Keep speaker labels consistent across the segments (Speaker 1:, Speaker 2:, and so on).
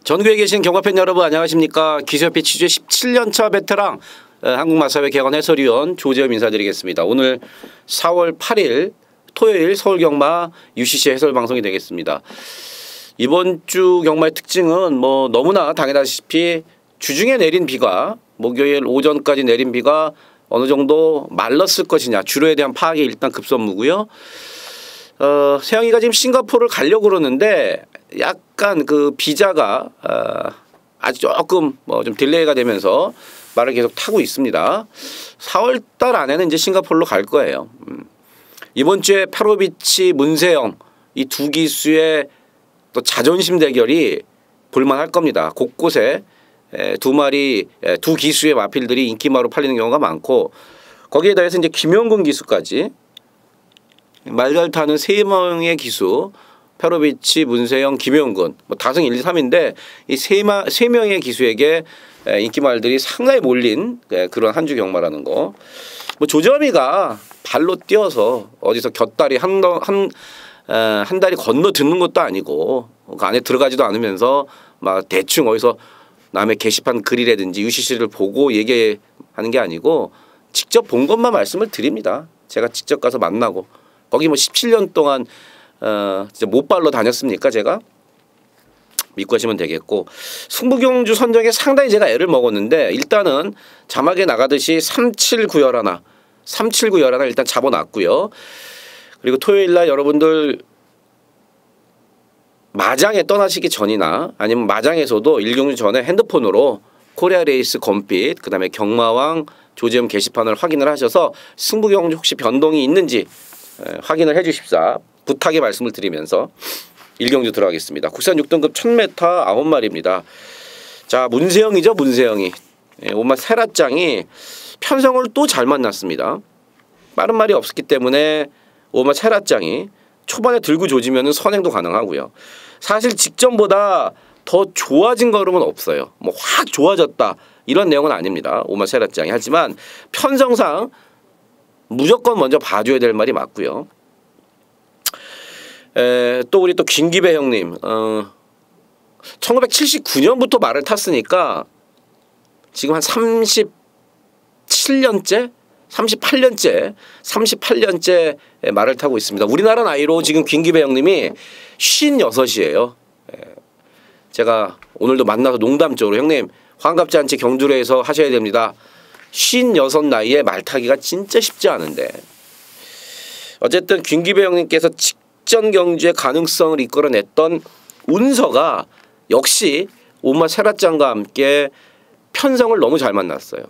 Speaker 1: 전국에 계신 경마팬 여러분 안녕하십니까. 기수협회 취재 17년차 베테랑 한국마사회 개건 해설위원 조재엽 인사드리겠습니다. 오늘 4월 8일 토요일 서울경마 UCC 해설방송이 되겠습니다. 이번 주 경마의 특징은 뭐 너무나 당연하시피 주중에 내린 비가 목요일 오전까지 내린 비가 어느 정도 말랐을 것이냐 주로에 대한 파악이 일단 급선무고요. 세영이가 지금 싱가포르를 가려고 그러는데 약간 그 비자가 아주 조금 뭐 좀 딜레이가 되면서 말을 계속 타고 있습니다. 4월 달 안에는 이제 싱가포르로 갈 거예요. 이번 주에 파로비치, 문세영 이 두 기수의 또 자존심 대결이 볼만할 겁니다. 곳곳에 두 기수의 마필들이 인기마로 팔리는 경우가 많고 거기에 더해서 이제 김영근 기수까지 말잘 타는 세 명의 기수 페로비치, 문세영, 김영근 뭐 다승 1, 2, 3인데 이 세 명의 기수에게 인기말들이 상당히 몰린 그런 한 주 경마라는 거. 뭐 조점이가 발로 뛰어서 어디서 곁다리 한 다리 건너 듣는 것도 아니고 그 안에 들어가지도 않으면서 막 대충 어디서 남의 게시판 글이라든지 UCC를 보고 얘기하는 게 아니고 직접 본 것만 말씀을 드립니다. 제가 직접 가서 만나고 거기 뭐 17년 동안 진짜 못발로 다녔습니까 제가? 믿고 하시면 되겠고 승부경주 선정에 상당히 제가 애를 먹었는데 일단은 자막에 나가듯이 37911 일단 잡아놨고요. 그리고 토요일날 여러분들 마장에 떠나시기 전이나 아니면 마장에서도 일경주 전에 핸드폰으로 코리아 레이스 검빛 그다음에 경마왕 조재현 게시판을 확인을 하셔서 승부경주 혹시 변동이 있는지 확인을 해 주십사 부탁의 말씀을 드리면서 일경주 들어가겠습니다. 국산 6등급 1000m 9마리입니다. 자 문세영이죠. 문세영이 오마 세라짱이 편성을 또 잘 만났습니다. 빠른 말이 없었기 때문에 오마 세라짱이 초반에 들고 조지면 선행도 가능하고요. 사실 직전보다 더 좋아진 걸음은 없어요. 뭐 확 좋아졌다 이런 내용은 아닙니다. 오마 세라짱이 하지만 편성상 무조건 먼저 봐줘야 될 말이 맞고요. 또 우리 또 김기배 형님 1979년부터 말을 탔으니까 지금 한 38년째 말을 타고 있습니다. 우리나라 나이로 지금 김기배 형님이 56이에요. 제가 오늘도 만나서 농담적으로 형님 환갑지 않게 경주를 해서 하셔야 됩니다. 56 나이에 말 타기가 진짜 쉽지 않은데 어쨌든 김기배 형님께서 직전 경주의 가능성을 이끌어냈던 운서가 역시 오마 세라짱과 함께 편성을 너무 잘 만났어요.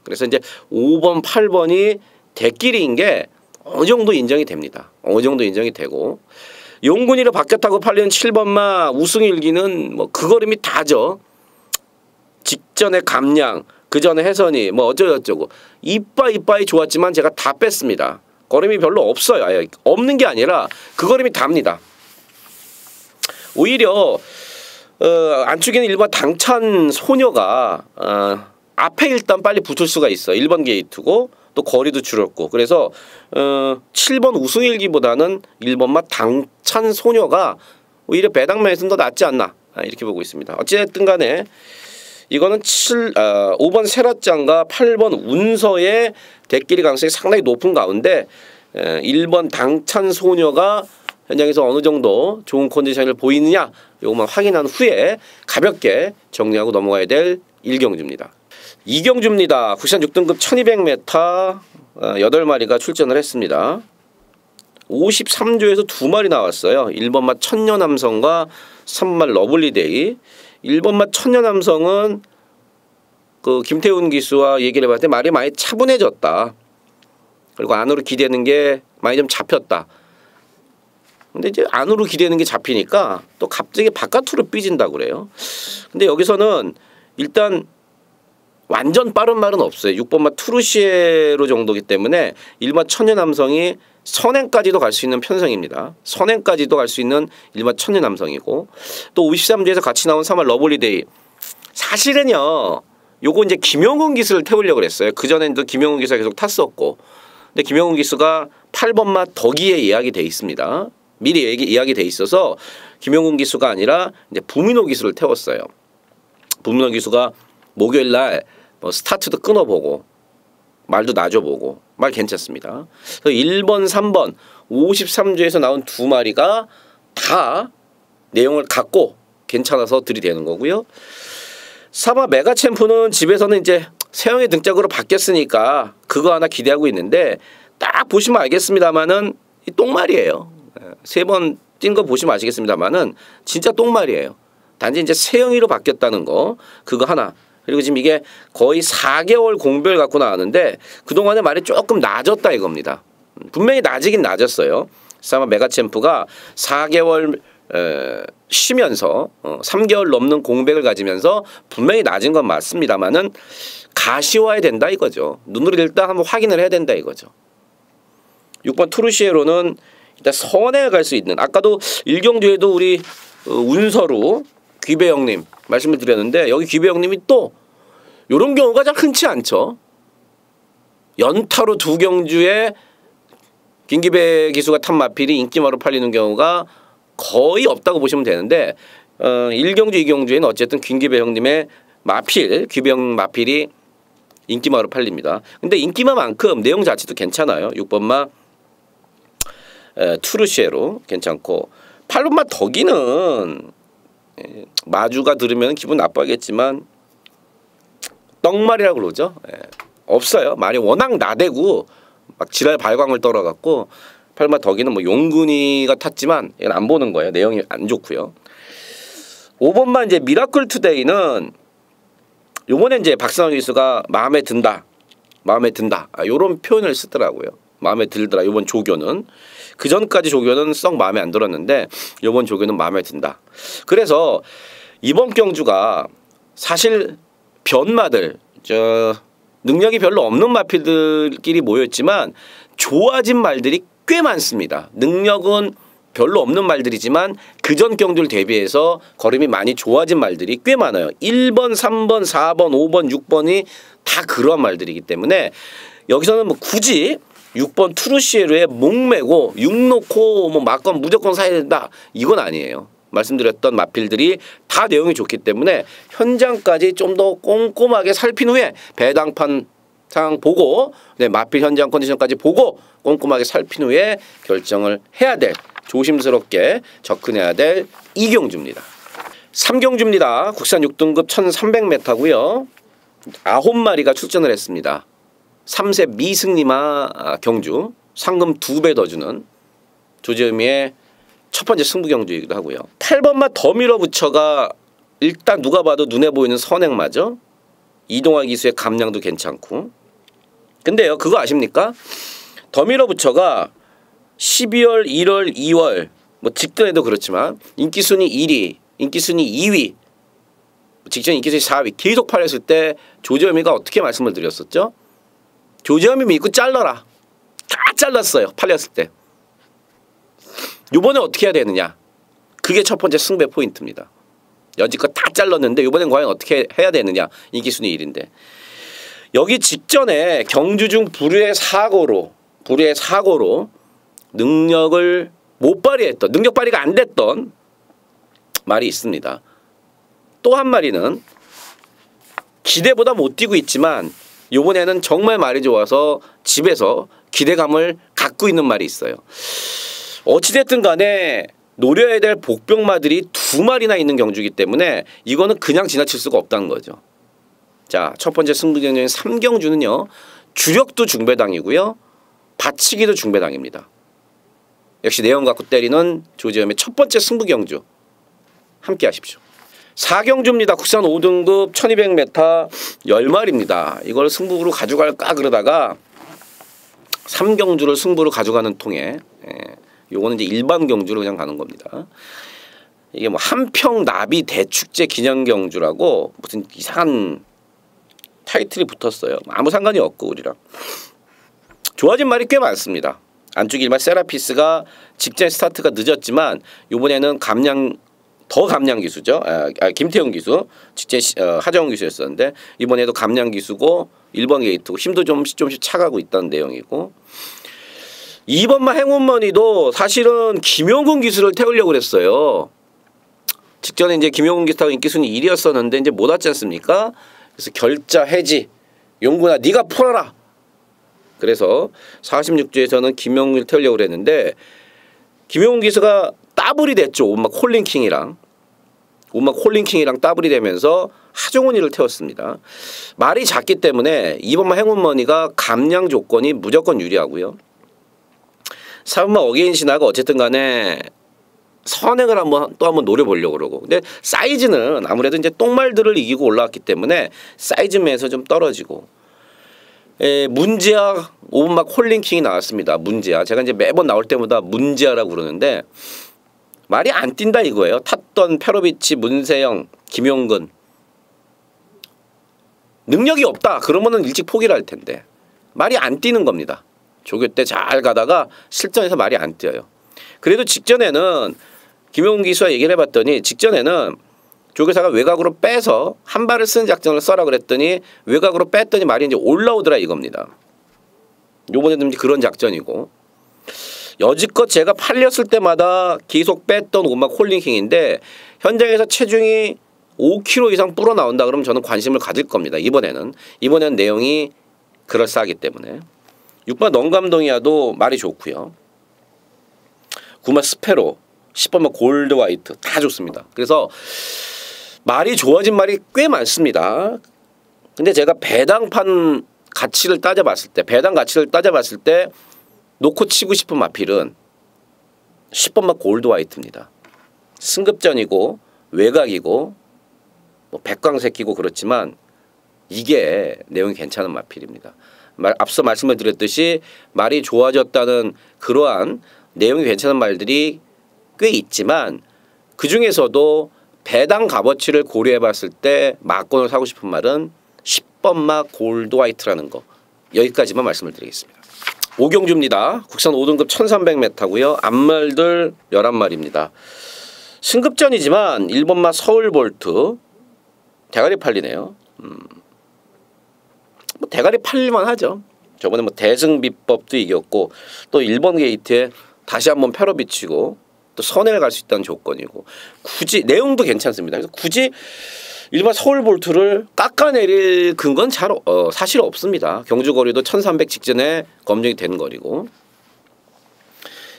Speaker 1: 그래서 이제 5번, 8번이 대끼리인 게 어느 정도 인정이 됩니다. 어느 정도 인정이 되고 용군이로 바뀌어 타고 팔리는 7번마 우승일기는 뭐 그 걸음이 다죠. 직전에 감량, 그 전에 해선이 뭐 어쩌고저쩌고 이빠이 좋았지만 제가 다 뺐습니다. 걸음이 별로 없어요. 아예 없는 게 아니라 그 걸음이 답니다. 오히려 안쪽에는 1번 당찬 소녀가 앞에 일단 빨리 붙을 수가 있어. 1번 게이트고 또 거리도 줄었고 그래서 7번 우승일기보다는 1번마 당찬 소녀가 오히려 배당면에서는 더 낫지 않나 이렇게 보고 있습니다. 어찌됐든 간에 이거는 5번 세라짱과 8번 운서의 대끼리 가능성이 상당히 높은 가운데 1번 당찬 소녀가 현장에서 어느 정도 좋은 컨디션을 보이느냐 요것만 확인한 후에 가볍게 정리하고 넘어가야 될 일경주입니다. 이경주입니다. 국산 6등급 1200m 8마리가 출전을 했습니다. 53조에서 2마리 나왔어요. 1번마 천녀남성과 3번마 러블리데이. 1번마 천녀남성은 그 김태훈 기수와 얘기를 해봤을 때 말이 많이 차분해졌다. 그리고 안으로 기대는 게 많이 좀 잡혔다. 근데 이제 안으로 기대는 게 잡히니까 또 갑자기 바깥으로 삐진다고 그래요. 근데 여기서는 일단 완전 빠른 말은 없어요. 6번마 투르시에로 정도기 때문에 1번 천녀남성이 선행까지도 갈 수 있는 편성입니다. 선행까지도 갈 수 있는 1번 천녀남성이고 또 53주에서 같이 나온 3번 러블리데이. 사실은요. 요거 이제 김영훈 기수를 태우려고 그랬어요. 그전에도 김영훈 기수가 계속 탔었고 근데 김영훈 기수가 8번마 덕이에 예약이 돼 있습니다. 미리 예약이 돼 있어서 김영훈 기수가 아니라 이제 부민호 기수를 태웠어요. 문문원 기수가 목요일 날 뭐 스타트도 끊어보고 말도 놔줘보고 말 괜찮습니다. 1번, 3번 53주에서 나온 두 마리가 다 내용을 갖고 괜찮아서 들이대는 거고요. 3화 메가챔프는 집에서는 이제 세영의 등짝으로 바뀌었으니까 그거 하나 기대하고 있는데 딱 보시면 알겠습니다만은 이 똥말이에요. 3번 뛴 거 보시면 아시겠습니다만은 진짜 똥말이에요. 단지 이제 세영이로 바뀌었다는 거 그거 하나. 그리고 지금 이게 거의 4개월 공별 갖고 나왔는데 그동안에 말이 조금 낮았다 이겁니다. 분명히 낮이긴 낮았어요. 3화 메가챔프가 4개월 쉬면서 3개월 넘는 공백을 가지면서 분명히 낮은 건 맞습니다만은 가시화해야 된다 이거죠. 눈으로 일단 한번 확인을 해야 된다 이거죠. 6번 투르시에로는 일단 선에 갈 수 있는 아까도 1경주에도 우리 운서루 귀배영님 말씀을 드렸는데 여기 귀배영님이 또 이런 경우가 잘 흔치 않죠. 연타로 2경주에 김기배 기수가 탄 마필이 인기마로 팔리는 경우가 거의 없다고 보시면 되는데 1경주 2경주에는 어쨌든 김기배 형님의 마필 귀배영 마필이 인기마로 팔립니다. 근데 인기마만큼 내용 자체도 괜찮아요. 6번마 투르시에로 괜찮고 8번마 덕이는 마주가 들으면 기분 나빠하겠지만 떡말이라고 그러죠. 없어요. 말이 워낙 나대고 막 지랄 발광을 떨어갖고 8번마 덕이는 뭐 용근이가 탔지만 이건 안 보는 거예요. 내용이 안 좋고요. 5번마 이제 미라클 투데이는 요번에 이제 박상호 기수가 마음에 든다. 요런 표현을 쓰더라고요. 마음에 들더라. 요번 조교는. 그 전까지 조교는 썩 마음에 안 들었는데 요번 조교는 마음에 든다. 그래서 이번 경주가 사실 변마들 능력이 별로 없는 마필들끼리 모였지만 좋아진 말들이 꽤 많습니다. 능력은 별로 없는 말들이지만 그전 경주를 대비해서 걸음이 많이 좋아진 말들이 꽤 많아요. 1번, 3번, 4번, 5번, 6번이 다 그러한 말들이기 때문에 여기서는 뭐 굳이 6번 투르시에르에 목매고 6 놓고 뭐 막건 무조건 사야 된다 이건 아니에요. 말씀드렸던 마필들이 다 내용이 좋기 때문에 현장까지 좀 더 꼼꼼하게 살핀 후에 배당판 상황 보고 마필 현장 컨디션까지 보고 꼼꼼하게 살핀 후에 결정을 해야 될 조심스럽게 접근해야 될 2경주입니다. 3경주입니다. 국산 6등급 1300m고요. 9마리가 출전을 했습니다. 3세 미승리마 경주 상금 2배 더 주는 조재음이의 첫 번째 승부 경주이기도 하고요. 8번마 더 밀어붙여가 일단 누가 봐도 눈에 보이는 선행마죠. 이동화 기수의 감량도 괜찮고. 근데요 그거 아십니까? 더 밀어붙여가 12월, 1월, 2월 뭐 직전에도 그렇지만 인기순위 1위, 인기순위 2위, 직전 인기순위 4위 계속 팔렸을 때 조재음이가 어떻게 말씀을 드렸었죠? 조재음이 믿고 잘라라. 다 잘랐어요. 팔렸을 때. 요번에 어떻게 해야 되느냐. 그게 첫 번째 승배 포인트입니다. 여지껏 다 잘랐는데 요번엔 과연 어떻게 해야 되느냐. 인기순위 1인데. 여기 직전에 경주 중 불의의 사고로 능력을 못 발휘했던 능력 발휘가 안 됐던 말이 있습니다. 또 한 마리는 기대보다 못 뛰고 있지만 요번에는 정말 말이 좋아서 집에서 기대감을 갖고 있는 말이 있어요. 어찌됐든 간에 노려야 될 복병마들이 2마리나 있는 경주이기 때문에 이거는 그냥 지나칠 수가 없다는 거죠. 자, 첫 번째 승부경주인 3경주는요. 주력도 중배당이고요. 받치기도 중배당입니다. 역시 내용 갖고 때리는 조재음의 첫 번째 승부경주 함께 하십시오. 4경주입니다. 국산 5등급 1200m 10마리입니다. 이걸 승부로 가져갈까 그러다가 3경주를 승부로 가져가는 통에 요거는 이제 일반 경주로 그냥 가는 겁니다. 이게 뭐 한평 나비 대축제 기념경주라고 무슨 이상한 타이틀이 붙었어요. 아무 상관이 없고 우리랑. 좋아진 말이 꽤 많습니다. 안쪽 일반 세라피스가 직전 스타트가 늦었지만 이번에는 더 감량 기수죠. 김태용 기수 직전 하정우 기수였었는데 이번에도 감량 기수고 1번 게이트고 힘도 조금씩 차가고 있다는 내용이고 2번마 행운머니도 사실은 김용근 기수를 태우려고 그랬어요. 직전에 이제 김용훈 기사가 인기 순위 1위였었는데 이제 못 왔지 않습니까? 그래서 결자 해지. 용군아 네가 풀어라. 그래서 46주에서는 김용훈을 태우려고 그랬는데 김용훈 기사가 따블이 됐죠. 온막 콜린킹이랑 따블이 되면서 하종훈이를 태웠습니다. 말이 작기 때문에 이번만 행운머니가 감량 조건이 무조건 유리하고요. 3번만 어게인 신화가 어쨌든 간에 선행을 또 한번 노려보려고 그러고. 근데 사이즈는 아무래도 이제 똥말들을 이기고 올라왔기 때문에 사이즈 면에서 좀 떨어지고. 문제아 5번막 콜린킹이 나왔습니다. 문제아. 제가 이제 매번 나올 때마다 문제아라고 그러는데 말이 안 뛴다 이거예요. 탔던 페로비치, 문세영, 김용근. 능력이 없다. 그러면은 일찍 포기를 할 텐데. 말이 안 뛰는 겁니다. 조교 때 잘 가다가 실전에서 말이 안 뛰어요. 그래도 직전에는 김용훈 기수와 얘기를 해봤더니 직전에는 조교사가 외곽으로 빼서 한 발을 쓰는 작전을 써라 그랬더니 외곽으로 뺐더니 말이 이제 올라오더라 이겁니다. 요번에도 이제 그런 작전이고. 여지껏 제가 팔렸을 때마다 계속 뺐던 오막 콜링킹인데 현장에서 체중이 5kg 이상 불어 나온다 그러면 저는 관심을 가질 겁니다. 이번에는 내용이 그럴싸하기 때문에. 6번 넌감동이야도 말이 좋고요. 9번 스페로, 10번만 골드 화이트 다 좋습니다. 그래서 말이 좋아진 말이 꽤 많습니다. 근데 제가 배당 가치를 따져봤을 때 놓고 치고 싶은 마필은 10번만 골드 화이트입니다. 승급전이고 외곽이고 뭐 백광새끼고 그렇지만 이게 내용이 괜찮은 마필입니다. 앞서 말씀을 드렸듯이 말이 좋아졌다는 그러한 내용이 괜찮은 말들이 꽤 있지만 그중에서도 배당 값어치를 고려해 봤을 때 막권을 사고 싶은 말은 10번마 골드 화이트라는 거. 여기까지만 말씀을 드리겠습니다. 오경주입니다. 국산 5등급 1300m고요. 앞말들 11마리입니다. 승급전이지만 1번마 서울볼트 대가리 팔리네요. 뭐 대가리 팔릴만 하죠. 저번에 뭐 대승비법도 이겼고 또 1번 게이트에 다시 한번 패러 비치고 또 선행을 갈 수 있다는 조건이고 굳이 내용도 괜찮습니다. 그래서 굳이 일반 서울볼트를 깎아내릴 근거는 사실 없습니다. 경주거리도 1300 직전에 검증이 된 거리고.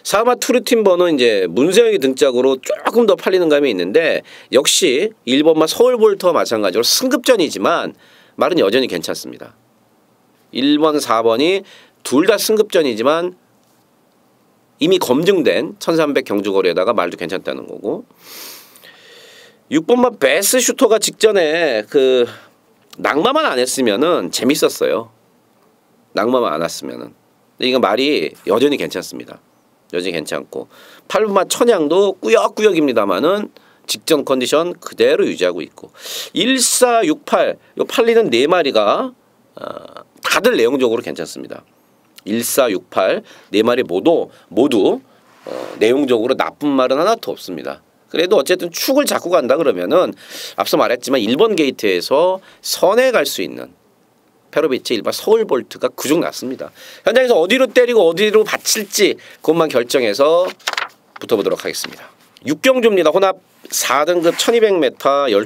Speaker 1: 사마 투르팀버는 이제 문세영이 등짝으로 조금 더 팔리는 감이 있는데 역시 1번마 서울볼트와 마찬가지로 승급전이지만 말은 여전히 괜찮습니다. 1번, 4번이 둘 다 승급전이지만 이미 검증된 1300 경주거리에다가 말도 괜찮다는 거고. 6번만 베스 슈터가 직전에 그 낙마만 안 했으면은 재밌었어요. 낙마만 안 했으면은. 근데 이거 말이 여전히 괜찮습니다. 여전히 괜찮고 8번만 천양도 꾸역꾸역입니다만은 직전 컨디션 그대로 유지하고 있고 1468 요 팔리는 4마리가 다들 내용적으로 괜찮습니다. 1468 4마리 모두 내용적으로 나쁜 말은 하나도 없습니다. 그래도 어쨌든 축을 잡고 간다 그러면은 앞서 말했지만 1번 게이트에서 선에 갈 수 있는 페로비치 일반 서울볼트가 그중 났습니다. 현장에서 어디로 때리고 어디로 받칠지 그것만 결정해서 붙어보도록 하겠습니다. 육경주입니다. 혼합 4등급 1200m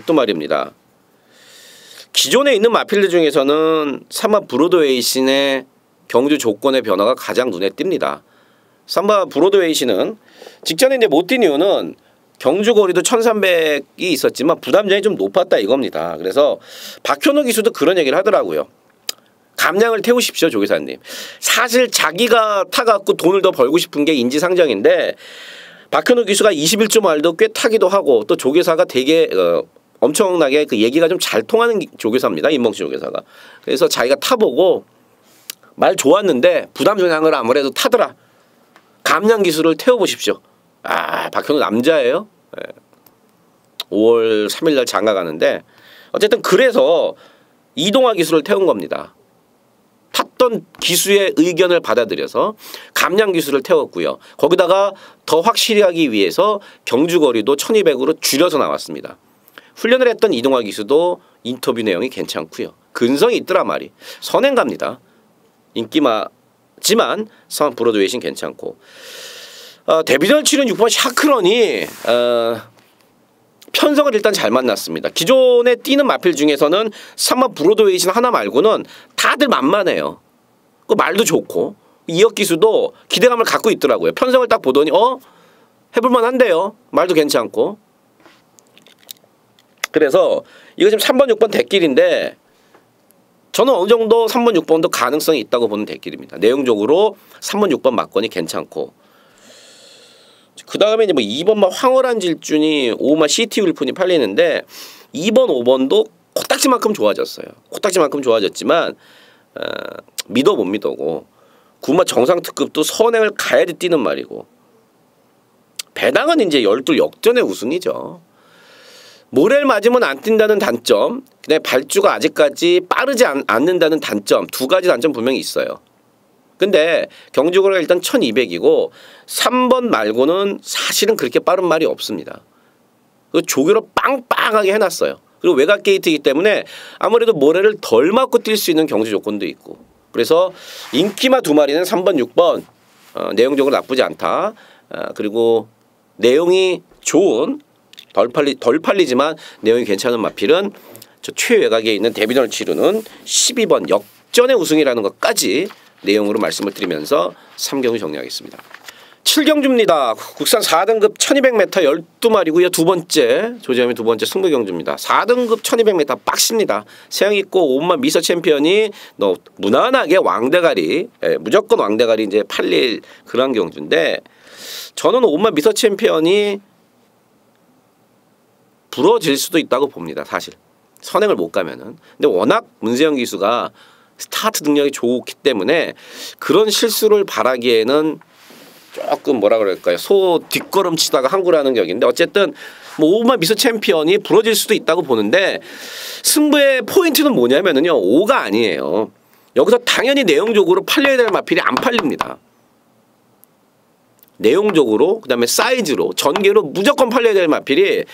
Speaker 1: 12마리입니다. 기존에 있는 마필드 중에서는 3번 브로드웨이신의 경주 조건의 변화가 가장 눈에 띕니다. 3번 브로드웨이신은 직전에 이제 못 뛴 이유는 경주거리도 1300이 있었지만 부담장이 좀 높았다 이겁니다. 그래서 박현우 기수도 그런 얘기를 하더라고요. 감량을 태우십시오 조교사님. 사실 자기가 타갖고 돈을 더 벌고 싶은 게 인지상정인데 박현우 기수가 21주 말도 꽤 타기도 하고 또 조교사가 되게 엄청나게 그 얘기가 좀 잘 통하는 조교사입니다. 임봉식 조교사가. 그래서 자기가 타보고 말 좋았는데 부담 전향을 아무래도 타더라. 감량 기수를 태워보십시오. 박현우 남자예요. 5월 3일날 장가 가는데 어쨌든 그래서 이동화 기수를 태운 겁니다. 탔던 기수의 의견을 받아들여서 감량 기수를 태웠고요. 거기다가 더 확실히 하기 위해서 경주거리도 1200으로 줄여서 나왔습니다. 훈련을 했던 이동화 기수도 인터뷰 내용이 괜찮고요. 근성이 있더라 말이. 선행 갑니다. 인기마지만 선 브로드웨이신 괜찮고 데뷔전을 치른 6번 샤크런이 편성을 일단 잘 만났습니다. 기존에 뛰는 마필 중에서는 3번 브로드웨이신 하나 말고는 다들 만만해요. 그 말도 좋고 이역 기수도 기대감을 갖고 있더라고요. 편성을 딱 보더니 해볼만 한데요. 말도 괜찮고. 그래서 이거 지금 3번 6번 대길인데 저는 어느 정도 3번 6번도 가능성이 있다고 보는 대길입니다. 내용적으로 3번 6번 막건이 괜찮고 그 다음에 이제 뭐 2번만 황홀한 질준이 5번 시티 울픈이 팔리는데 2번 5번도 코딱지만큼 좋아졌어요. 코딱지만큼 좋아졌지만 믿어 못 믿어고 9번 정상 특급도 선행을 가야지 뛰는 말이고 배당은 이제 12 역전의 우승이죠. 모래를 맞으면 안 뛴다는 단점, 그다음에 발주가 아직까지 빠르지 않는다는 단점, 두 가지 단점 분명히 있어요. 근데 경주거리가 일단 1200이고 3번 말고는 사실은 그렇게 빠른 말이 없습니다. 그 조교로 빵빵하게 해놨어요. 그리고 외곽 게이트이기 때문에 아무래도 모래를 덜 맞고 뛸 수 있는 경주 조건도 있고 그래서 인기마 두 마리는 3번 6번 내용적으로 나쁘지 않다. 그리고 내용이 좋은 덜 팔리지만 내용이 괜찮은 마필은 저 최외곽에 있는 데뷔전을 치르는 12번 역전의 우승이라는 것까지 내용으로 말씀을 드리면서 3경주 정리하겠습니다. 7경주입니다. 국산 4등급 1200m 12마리고요. 두 번째 조재범이 두 번째 승부경주입니다. 4등급 1200m 빡십니다. 세양 있고 5만 미서 챔피언이 무난하게 왕대가리 무조건 왕대가리 이제 팔릴 그런 경주인데 저는 5만 미서 챔피언이 부러질 수도 있다고 봅니다. 사실 선행을 못 가면은. 근데 워낙 문세영 기수가 스타트 능력이 좋기 때문에 그런 실수를 바라기에는 조금 뭐라 그럴까요? 소 뒷걸음 치다가 항구라는 격인데 어쨌든 뭐 5만 미소 챔피언이 부러질 수도 있다고 보는데 승부의 포인트는 뭐냐면은요. 5가 아니에요. 여기서 당연히 내용적으로 팔려야 될 마필이 안 팔립니다. 내용적으로 그다음에 사이즈로 전개로 무조건 팔려야 될 마필이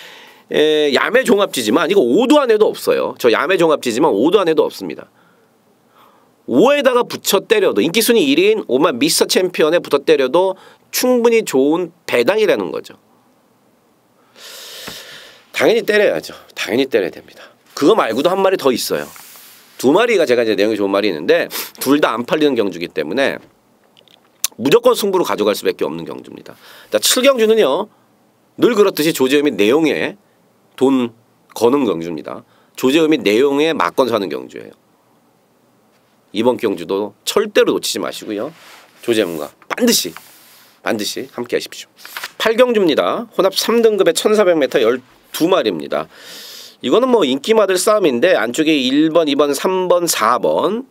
Speaker 1: 야매 종합지지만 이거 5도 안에도 없어요. 저 야매 종합지지만 5도 안에도 없습니다. 5에다가 붙여 때려도 인기순위 1위인 5만 미스터 챔피언에 붙어 때려도 충분히 좋은 배당이라는 거죠. 당연히 때려야죠. 당연히 때려야 됩니다. 그거 말고도 한 마리 더 있어요. 두 마리가 제가 이제 내용이 좋은 말이 있는데 둘 다 안 팔리는 경주이기 때문에 무조건 승부로 가져갈 수밖에 없는 경주입니다. 자, 7경주는요. 늘 그렇듯이 조재음이 내용에 돈 거는 경주입니다. 조재음이 내용에 막건 사는 경주예요. 이번 경주도 절대로 놓치지 마시고요. 조재문과 반드시 함께 하십시오. 8경주입니다. 혼합 3등급의 1400m 12마리입니다. 이거는 뭐 인기마들 싸움인데 안쪽에 1번, 2번, 3번, 4번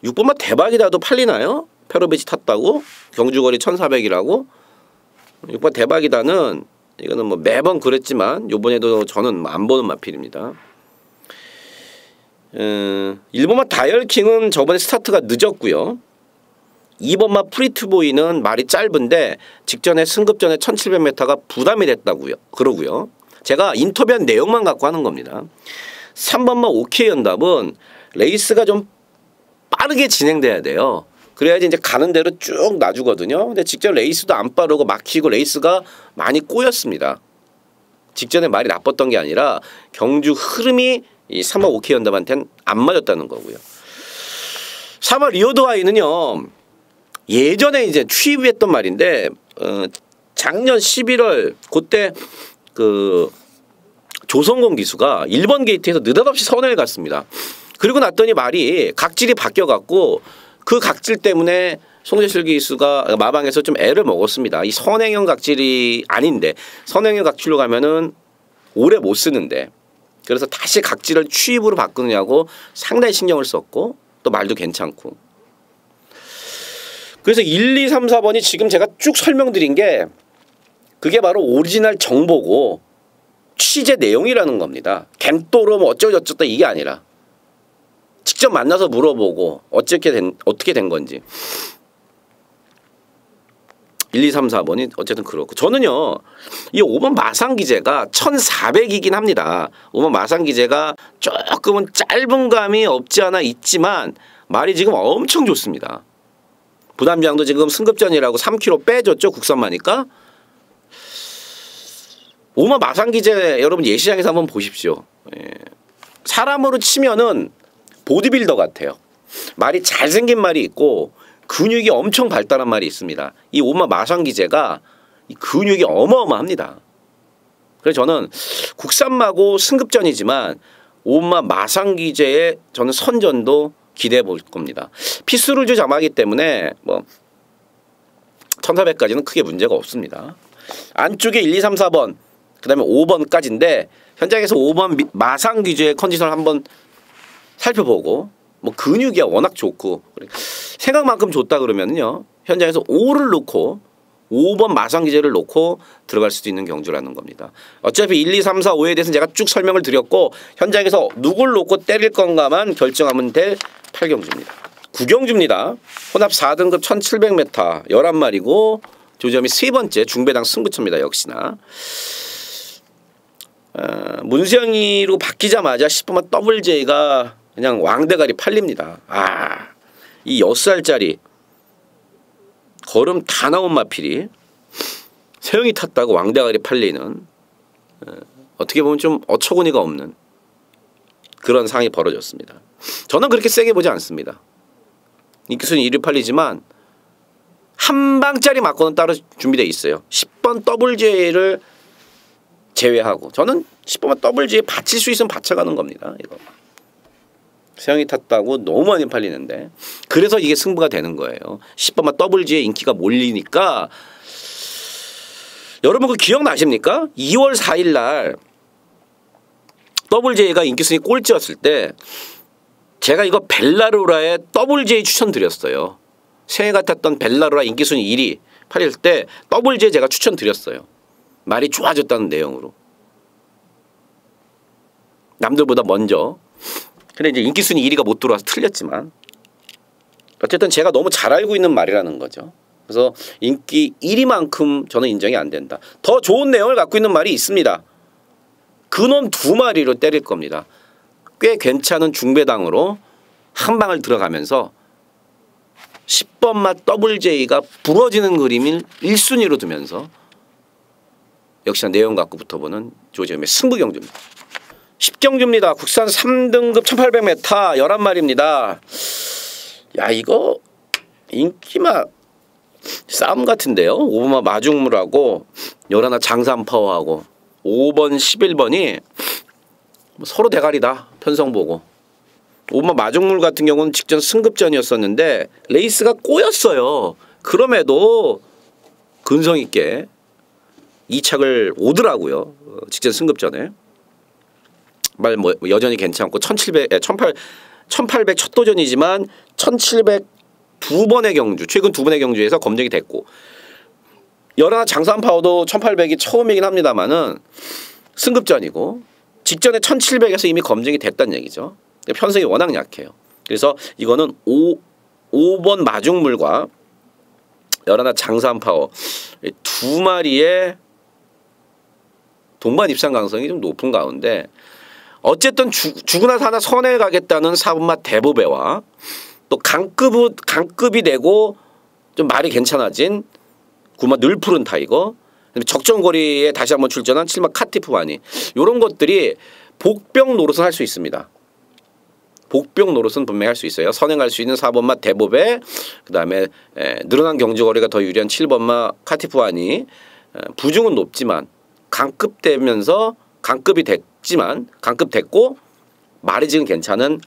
Speaker 1: 6번만 대박이라도 팔리나요? 페로비치 탔다고? 경주거리 1400이라고? 6번 대박이다는 이거는 뭐 매번 그랬지만 요번에도 저는 안 보는 마필입니다. 1번마 다이얼킹은 저번에 스타트가 늦었고요. 2번마 프리트보이는 말이 짧은데 직전에 승급전에 1700m가 부담이 됐다고요. 그러고요. 제가 인터뷰한 내용만 갖고 하는 겁니다. 3번마 오케이 연답은 레이스가 좀 빠르게 진행돼야 돼요. 그래야지 이제 가는 대로 쭉 놔주거든요. 근데 직전 레이스도 안 빠르고 막히고 레이스가 많이 꼬였습니다. 직전에 말이 나빴던 게 아니라 경주 흐름이 이 3번 오케이 연답한테는 안 맞았다는 거고요. 3번 리오드와이는요. 예전에 이제 취입했던 말인데 작년 11월 그때 그 조성공 기수가 1번 게이트에서 느닷없이 선행을 갔습니다. 그리고 났더니 말이 각질이 바뀌어갖고 그 각질 때문에 송재실 기수가 마방에서 좀 애를 먹었습니다. 이 선행형 각질이 아닌데 선행형 각질로 가면은 오래 못 쓰는데 그래서 다시 각질을 취입으로 바꾸느냐고 상당히 신경을 썼고 또 말도 괜찮고 그래서 1, 2, 3, 4번이 지금 제가 쭉 설명드린 게 그게 바로 오리지널 정보고 취재 내용이라는 겁니다. 갬또로 뭐 어쩌고저쩌다 이게 아니라 직접 만나서 물어보고 어떻게 된 건지 1, 2, 3, 4번이 어쨌든 그렇고 저는요 이 5번 마상기제가 1400이긴 합니다. 5번 마상기제가 조금은 짧은 감이 없지 않아 있지만 말이 지금 엄청 좋습니다. 부담장도 지금 승급전이라고 3kg 빼줬죠. 국산마니까 오마 마상기제 여러분 예시장에서 한번 보십시오. 예. 사람으로 치면은 보디빌더 같아요. 말이 잘생긴 말이 있고 근육이 엄청 발달한 말이 있습니다. 이 오마 마상기제가 이 근육이 어마어마합니다. 그래서 저는 국산마고 승급전이지만 오마 마상기제의 저는 선전도 기대해 볼 겁니다. 피스룰즈 자마기 때문에 뭐 1400까지는 크게 문제가 없습니다. 안쪽에 1, 2, 3, 4번 그 다음에 5번까지인데 현장에서 5번 마상기제의 컨디션을 한번 살펴보고 뭐 근육이 워낙 좋고 생각만큼 좋다 그러면요 현장에서 5를 놓고 5번 마상기제를 놓고 들어갈 수도 있는 경주라는 겁니다. 어차피 1, 2, 3, 4, 5에 대해서는 제가 쭉 설명을 드렸고 현장에서 누굴 놓고 때릴 건가만 결정하면 될 8경주입니다. 9경주입니다. 혼합 4등급 1700m 11마리고 조점이 세 번째 중배당 승부처입니다. 역시나 문수영이로 바뀌자마자 10번만 WJ가 그냥 왕대가리 팔립니다. 이 6살짜리 걸음 다 나온 마필이 세영이 탔다고 왕대가리 팔리는 어떻게 보면 좀 어처구니가 없는 그런 상황이 벌어졌습니다. 저는 그렇게 세게 보지 않습니다. 인기순위 1위 팔리지만 한 방짜리 맞고는 따로 준비되어 있어요. 10번 WJ를 제외하고 저는 10번만 WJ 받칠 수 있으면 받쳐가는 겁니다. 이거. 세영이 탔다고 너무 많이 팔리는데 그래서 이게 승부가 되는 거예요. 10번만 WG의 인기가 몰리니까 여러분 그 기억나십니까? 2월 4일 날 WJ가 인기순위 꼴찌였을 때 제가 이거 벨라루라의 WJ 추천드렸어요. 세영이가 탔던 벨라루라 인기순위 1위 팔릴 때 WJ 제가 추천드렸어요. 말이 좋아졌다는 내용으로. 남들보다 먼저. 근데 이제 인기순위 1위가 못 들어와서 틀렸지만 어쨌든 제가 너무 잘 알고 있는 말이라는 거죠. 그래서 인기 1위만큼 저는 인정이 안 된다. 더 좋은 내용을 갖고 있는 말이 있습니다. 근원 2마리로 때릴 겁니다. 꽤 괜찮은 중배당으로 한 방을 들어가면서 10번마 WJ가 부러지는 그림을 1순위로 두면서 역시나 내용 갖고 붙어보는 조지엄의 승부경주입니다. 10경주입니다. 국산 3등급 1800m 11마리입니다. 야 이거 인기마 싸움 같은데요. 5번마 마중물하고 11화 장산파워하고 5번 11번이 서로 대가리다. 편성 보고 5번마 마중물 같은 경우는 직전 승급전이었었는데 레이스가 꼬였어요. 그럼에도 근성 있게 2착을 오더라고요. 직전 승급전에. 말 뭐 여전히 괜찮고 1800 첫 도전이지만 1700 두 번의 경주 최근 두 번의 경주에서 검증이 됐고 11화 장산파워도 1800이 처음이긴 합니다만은 승급전이고 직전에 1700에서 이미 검증이 됐다는 얘기죠. 편성이 워낙 약해요. 그래서 이거는 5번 마중물과 11화 장산파워 두 마리의 동반 입상 가능성이 좀 높은 가운데 어쨌든 죽으나 사나 선에 가겠다는 4번마 대보배와 또 강급이 되고 좀 말이 괜찮아진 9마 늘 푸른 타이거 적정거리에 다시 한번 출전한 7마 카티프바니 이런 것들이 복병 노릇은 할 수 있습니다. 복병 노릇은 분명히 할 수 있어요. 선행할 수 있는 4번마 대보배 그 다음에 늘어난 경주거리가 더 유리한 7번마 카티프바니 부중은 높지만 강급되면서 강급이 됐고 말이 지금 괜찮은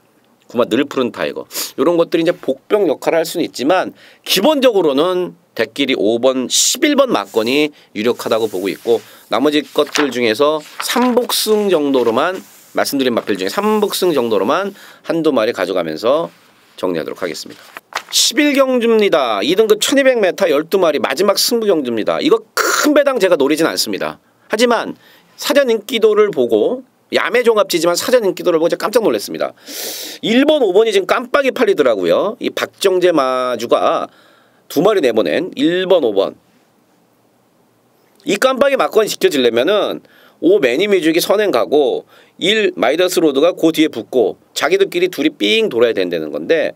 Speaker 1: 9마 늘 푸른 타이거 이런 것들이 이제 복병 역할을 할 수는 있지만 기본적으로는 대끼리 5번 11번 막건이 유력하다고 보고 있고 나머지 것들 중에서 3복승 정도로만 말씀드린 마필 중에 3복승 정도로만 한두 마리 가져가면서 정리하도록 하겠습니다. 11경주입니다. 2등급 1200m 12마리 마지막 승부경주입니다. 이거 큰 배당 제가 노리진 않습니다. 하지만 사전 인기도를 보고 야매종합지지만 사전 인기도를 보고 제가 깜짝 놀랐습니다. 1번 5번이 지금 깜빡이 팔리더라고요. 이 박정재 마주가 두 마리 내보낸 1번 5번 이 깜빡이 막건이 지켜지려면은 5 매니뮤직이 선행 가고 1 마이더스 로드가 그 뒤에 붙고 자기들끼리 둘이 삥 돌아야 된다는 건데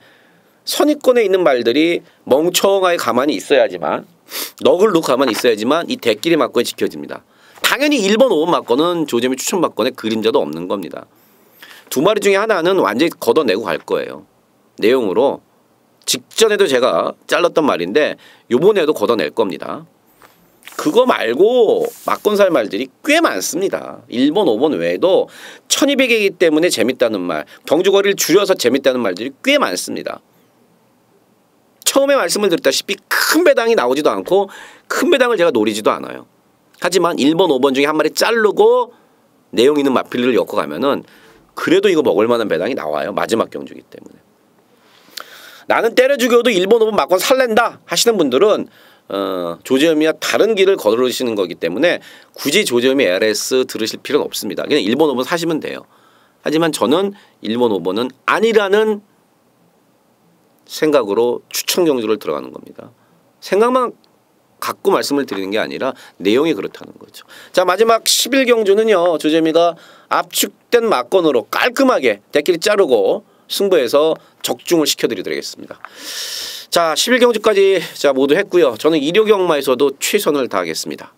Speaker 1: 선입권에 있는 말들이 멍청하게 가만히 있어야지만 넋을 놓고 가만히 있어야지만 이 대끼리 막건이 지켜집니다. 당연히 1번, 5번 막건은 조재미 추천 막건에 그림자도 없는 겁니다. 두 마리 중에 하나는 완전히 걷어내고 갈 거예요. 내용으로 직전에도 제가 잘랐던 말인데 요번에도 걷어낼 겁니다. 그거 말고 막건살 말들이 꽤 많습니다. 1번, 5번 외에도 1200이기 때문에 재밌다는 말, 경주거리를 줄여서 재밌다는 말들이 꽤 많습니다. 처음에 말씀을 드렸다시피 큰 배당이 나오지도 않고 큰 배당을 제가 노리지도 않아요. 하지만 1번, 5번 중에 한 마리 자르고 내용 있는 마필리를 엮어가면은 그래도 이거 먹을 만한 배당이 나와요. 마지막 경주이기 때문에. 나는 때려 죽여도 1번, 5번 막건 살랜다 하시는 분들은 조재음이와 다른 길을 걸으시는 거기 때문에 굳이 조재음이 LS 들으실 필요는 없습니다. 그냥 1번, 5번 사시면 돼요. 하지만 저는 1번, 5번은 아니라는 생각으로 추천 경주를 들어가는 겁니다. 생각만 갖고 말씀을 드리는 게 아니라 내용이 그렇다는 거죠. 자, 마지막 11경주는요. 조재미가 압축된 막건으로 깔끔하게 대끼리 자르고 승부해서 적중을 시켜드리겠습니다. 자, 11경주까지 자 모두 했고요. 저는 일요경마에서도 최선을 다하겠습니다.